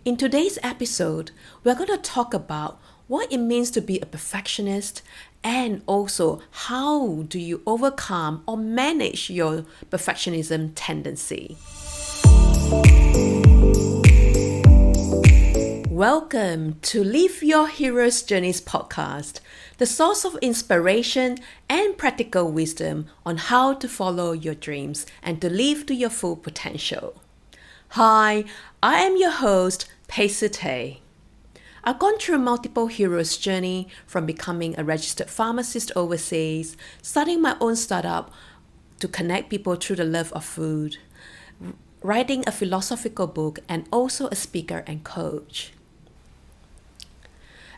In today's episode, we're going to talk about what it means to be a perfectionist and also how do you overcome or manage your perfectionism tendency. Welcome to Live Your Hero's Journeys podcast, the source of inspiration and practical wisdom on how to follow your dreams and to live to your full potential. Hi, I am your host, Pheh Sze. I've gone through multiple hero's journey from becoming a registered pharmacist overseas, starting my own startup to connect people through the love of food, writing a philosophical book, and also a speaker and coach.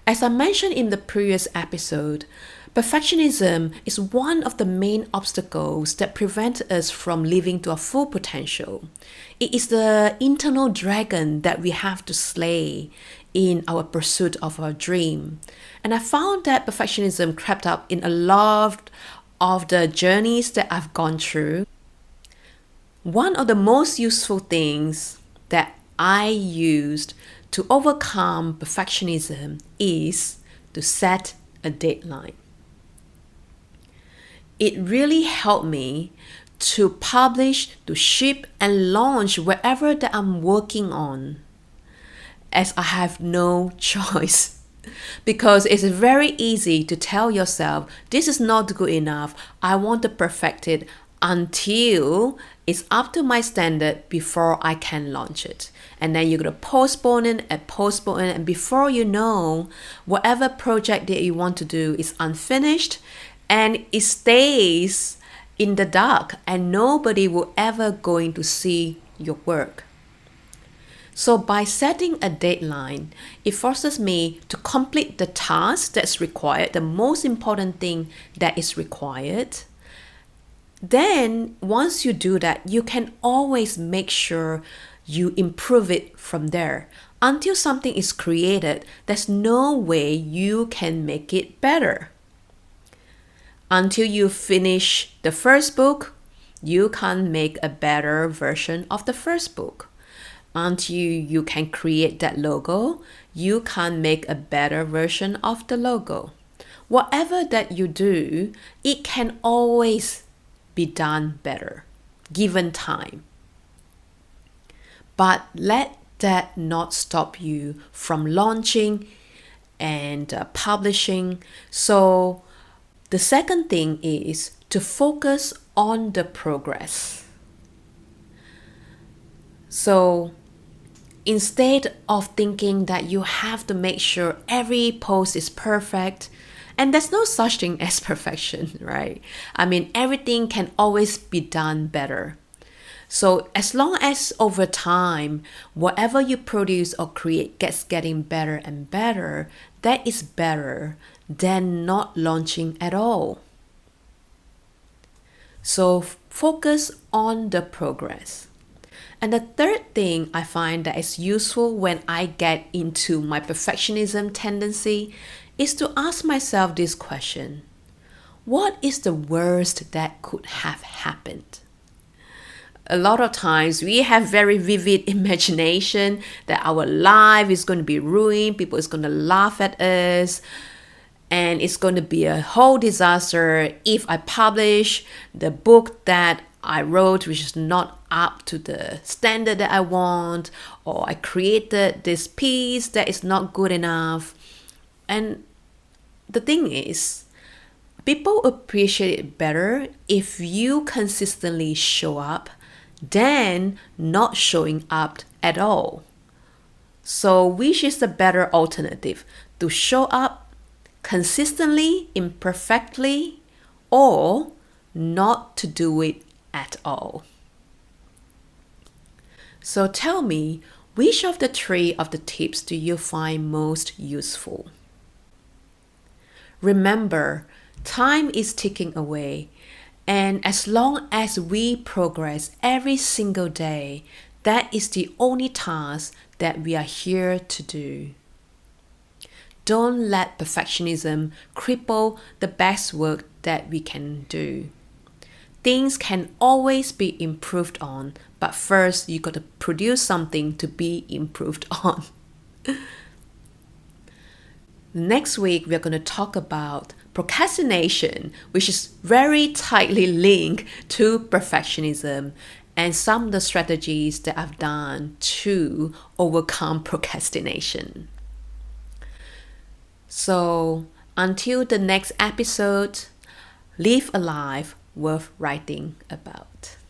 As I mentioned in the previous episode, perfectionism is one of the main obstacles that prevent us from living to our full potential. It is the internal dragon that we have to slay in our pursuit of our dream. And I found that perfectionism crept up in a lot of the journeys that I've gone through. One of the most useful things that I used to overcome perfectionism is to set a deadline. It really helped me to publish, to ship, and launch wherever that I'm working on, as I have no choice. Because it's very easy to tell yourself, this is not good enough, I want to perfect it until it's up to my standard before I can launch it. And then you're going to postpone it, and before you know, whatever project that you want to do is unfinished and it stays in the dark and nobody will ever going to see your work. So by setting a deadline, it forces me to complete the task that's required, the most important thing that is required. Then once you do that, you can always make sure you improve it from there. Until something is created, there's no way you can make it better. Until you finish the first book, you can't make a better version of the first book. Until you can create that logo, you can't make a better version of the logo. Whatever that you do, it can always be done better, given time. But let that not stop you from launching and publishing. So the second thing is to focus on the progress. So instead of thinking that you have to make sure every post is perfect, and there's no such thing as perfection, right? I mean, everything can always be done better. So as long as over time, whatever you produce or create getting better and better, that is better than not launching at all. So focus on the progress. And the third thing I find that is useful when I get into my perfectionism tendency is to ask myself this question: what is the worst that could have happened? A lot of times we have very vivid imagination that our life is going to be ruined, people is going to laugh at us, and it's going to be a whole disaster if I publish the book that I wrote which is not up to the standard that I want, or I created this piece that is not good enough. And the thing is, people appreciate it better if you consistently show up than not showing up at all. So which is the better alternative? To show up consistently, imperfectly, or not to do it at all? So tell me, which of the three of the tips do you find most useful? Remember, time is ticking away. And as long as we progress every single day, that is the only task that we are here to do. Don't let perfectionism cripple the best work that we can do. Things can always be improved on, But first, you got to produce something to be improved on. Next week, we're going to talk about procrastination, which is very tightly linked to perfectionism, and some of the strategies that I've done to overcome procrastination. So, until the next episode, live a life worth writing about.